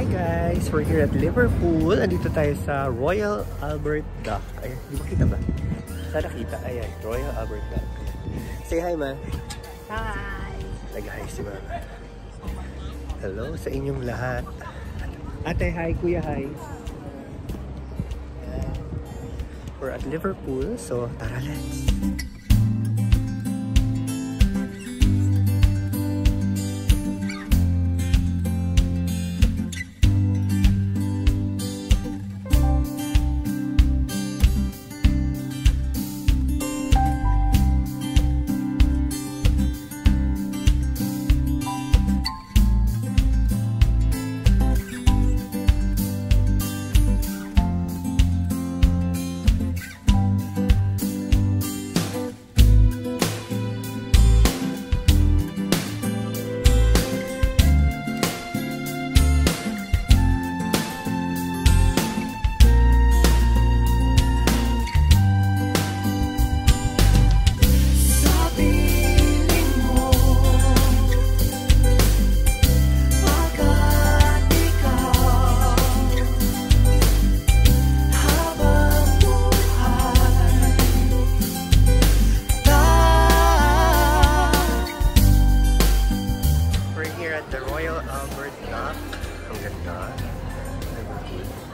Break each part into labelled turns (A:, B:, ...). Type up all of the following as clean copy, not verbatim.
A: Hi guys! We're here at Liverpool. Andito tayo sa Royal Albert Dock. Ayan, di ba kita ba? Sana kita. Ayan, Royal Albert Dock. Say hi, ma.
B: Hi!
A: Nag-hi si mama. Hello sa inyong lahat. Ate, hi. Kuya, hi. We're at Liverpool, so tara, let's.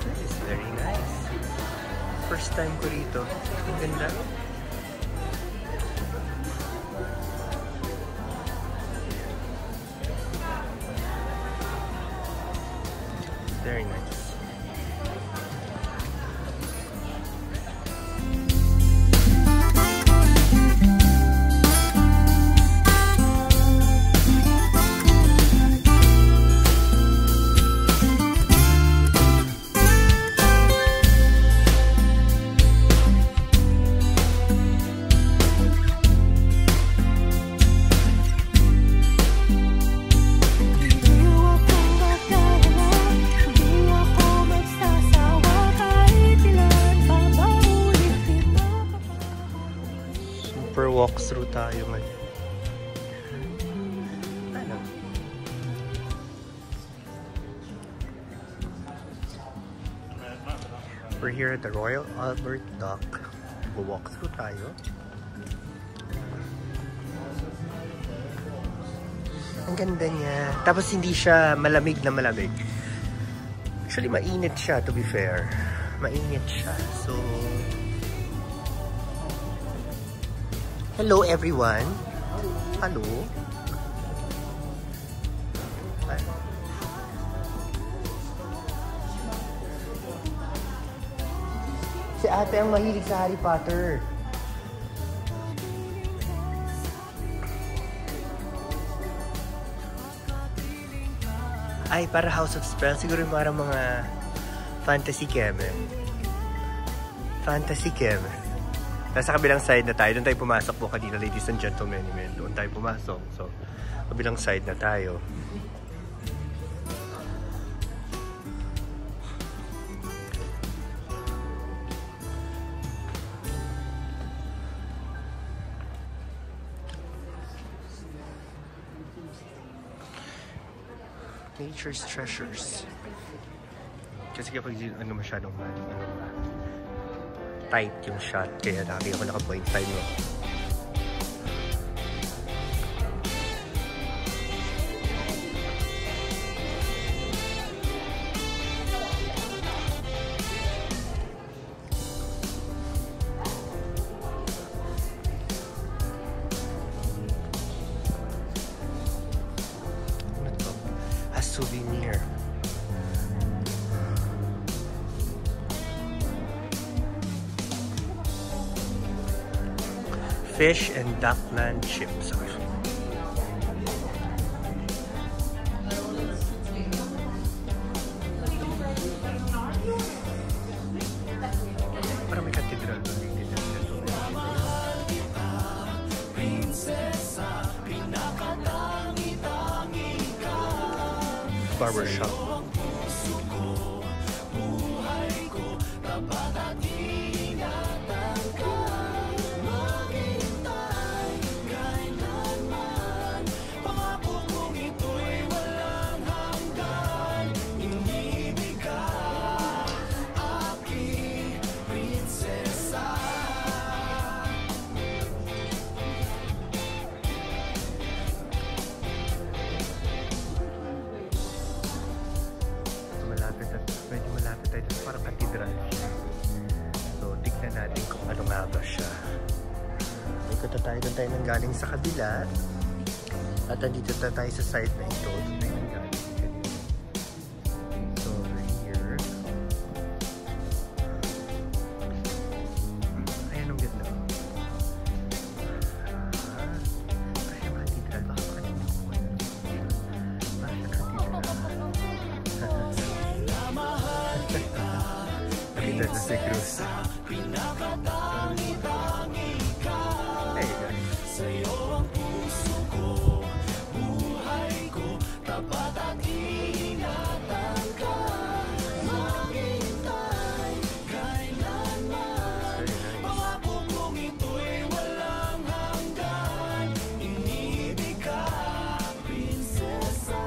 A: This is very nice. First time ko rito. Ang ganda. Very nice. Super walkthrough tayo ngayon. Ano? We're here at the Royal Albert Dock. Walkthrough tayo. Ang ganda niya. Tapos hindi siya malamig na malamig. Actually, mainit siya, to be fair. Mainit siya. So, hello everyone. Hello. Si ate ang mahilig sa Harry Potter. Ay, para House of Spells. Siguro para mga fantasy keme. Fantasy keme. Nasa kabilang side na tayo. Doon tayo pumasok po kanina, ladies and gentlemen. Doon tayo pumasok. So, kabilang side na tayo. Nature's treasures. Kasi kapag masyadong tight yung shot, kaya lagi ako naka 0.5 mo. Ano to? A souvenir. Fish and Duckland chips. Parang may cathedral doon. Barbershop. side. Parang cathedral siya. So, tignan natin kung ano nga ba siya. Ikot na tayo. Doon tayo nang galing sa kabila. At andito na tayo sa side na ito. Doon tayo nang galing. So, here. Ayan ang ganda. Parang cathedral. Baka makalimutan ko. Parang cathedral. Nakita na si Cruz. Hey guys. Sa'yo ang puso ko, buhay ko, tapat at ingatan ka. Maghintay, kailanman, pangako kong ito'y walang hanggan. Inibig ka, prinsesa.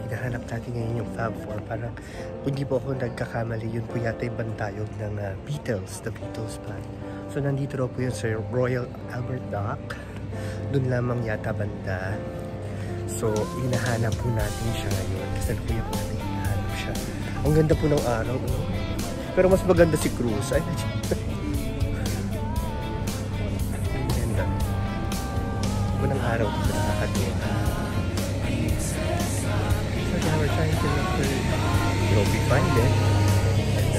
A: Hinahanap natin ngayon yung Fab Four. Parang hindi po ako nagkakamali, yun po yata yung bantayog ng Beatles, the Beatles plan. So nandito raw po yun sa Royal Albert Dock. Doon lamang yata banda. So hinahanap po natin siya ngayon. Kasi po yung natin hinahanap siya. Ang ganda po ng araw. Pero mas maganda si Cruz. Ay, ang ganda. Unang araw dito nakakatuwa. So we're trying to look for it. Hope we find it. And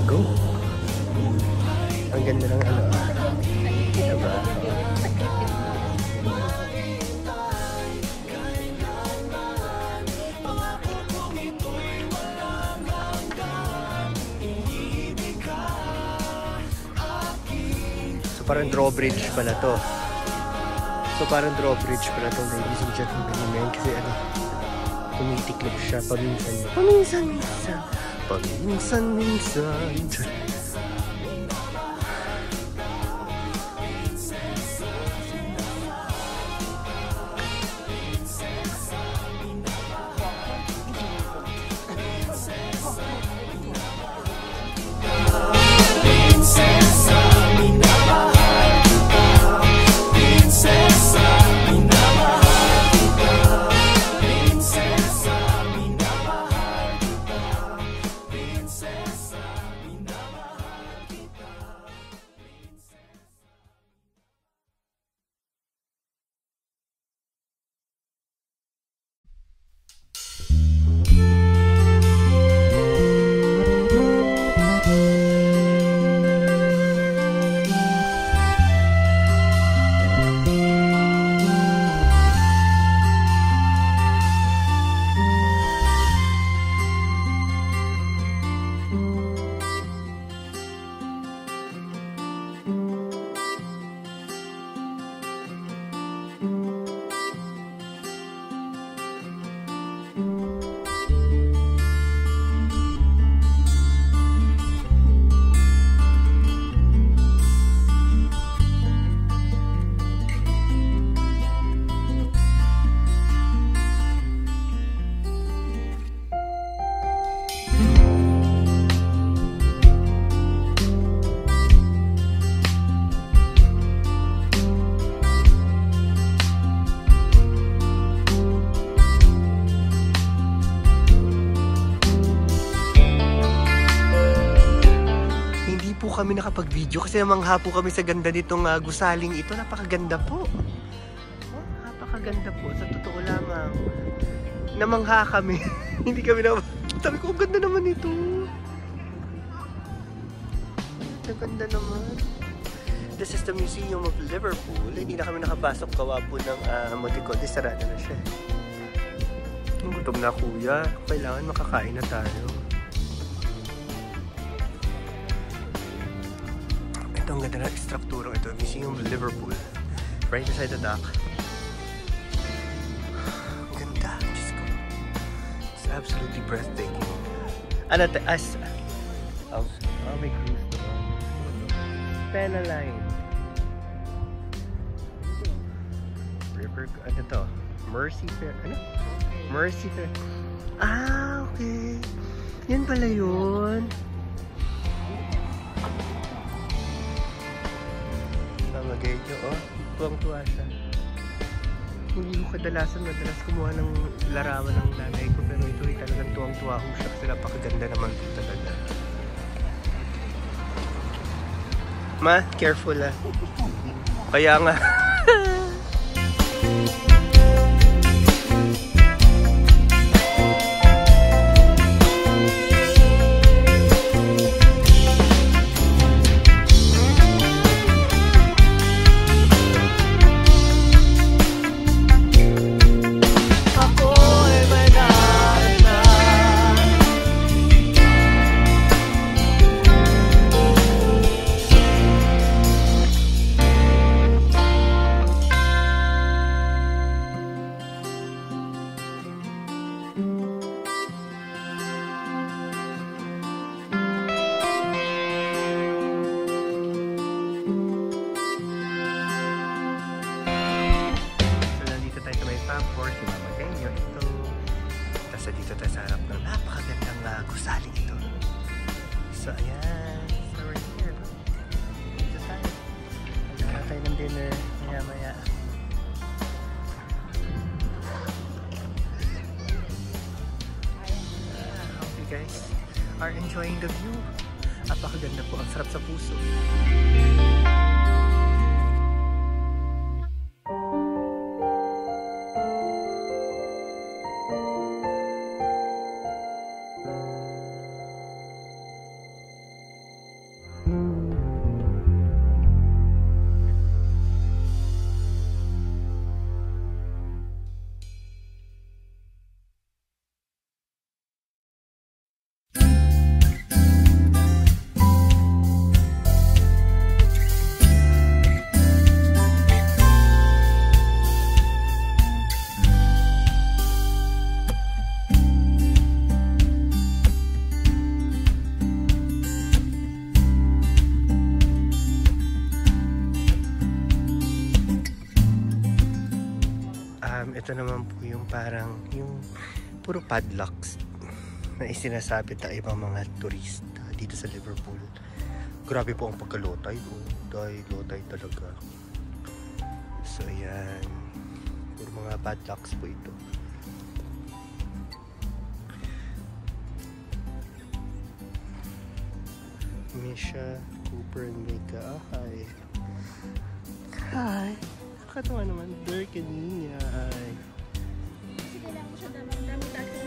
A: go! Ang ganda ng ano. Kita ba? So parang drawbridge pala to. So parang drawbridge pala to, ladies and gentlemen. Kasi ano, tumitiklop siya paminsan-minsan. Paminsan-minsan. Kami nakapag-video kasi namangha po kami sa ganda nitong gusaling ito. Napakaganda po. Oh, napakaganda po. Sa totoo lamang. Namangha kami. Hindi kami na... Sabi ko, ganda naman ito. Ganda naman. This is the Museum of Liverpool. Hindi na kami nakapasok. Kawa po ng Moticote. Sarado na siya. Gutom na kuya. Kailangan makakain na tayo. Ito ang ganda ng strukturong ito, Museum of Liverpool, right beside the dock. Ang ganda, Diyos ko. It's absolutely breathtaking. Ano, may cruise to. Pena line. ano to? Mercy Fair, ano? Mercy Fair. Ah, okay. Yan pala yun. Mamagay nyo, oh. Tuwang-tuwa siya. Hindi ko madalas kumuha ng larawan ng nanay ko, pero ito ay talagang tuwang-tuwa ko siya kasi napakaganda naman po talaga. Ma, careful ah. Kaya nga. Dito tayo sa harap ng napakagandang gusaling ito. So ayan, so we're here. Dito tayo. Magkakaroon tayo ng dinner maya-maya. Hope you guys are enjoying the view. Napakaganda po, ang sarap sa puso. Ito naman po yung parang yung puro padlocks na isinasabi ng ibang mga turista dito sa Liverpool. Grabe po ang pagkalotay po. Dahil lotay talaga. So ayan, puro mga padlocks po ito. Misha, Cooper, and Mika. Hi. Hi. Nakatawa naman. Dirk and Nina. Hi.
B: Sige lang po siya dami tayo.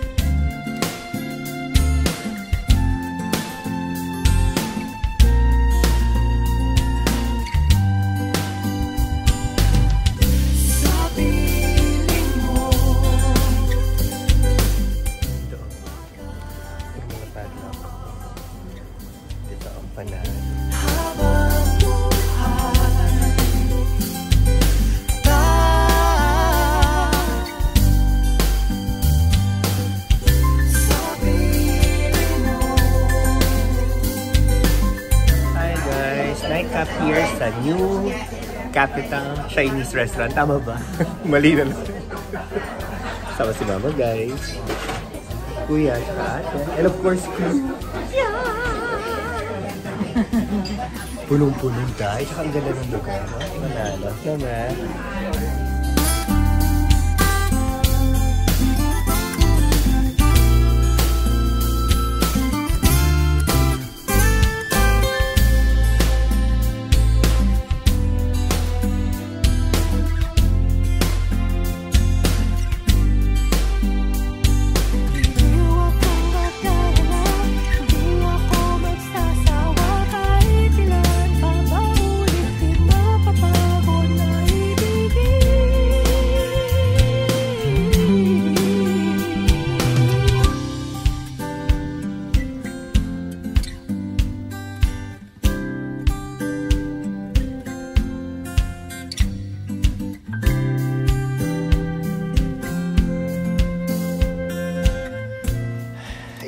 A: Nightcap here sa New Capital Chinese Restaurant. Tama ba? Mali na lang. Sama si Mama, guys. Kuya, ate. And of course, Kuya. Punong-punong tayo. Tsaka ang ganda ng lugar. Manalo. Naman.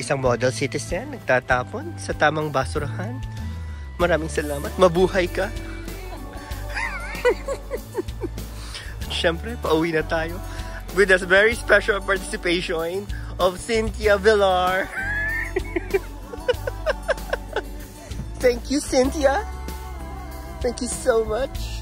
A: Isang model citizen, nagtatapon sa tamang basurahan. Maraming salamat. Mabuhay ka. syempre, pauwi na tayo. With a very special participation of Cynthia Villar. Thank you, Cynthia. Thank you so much.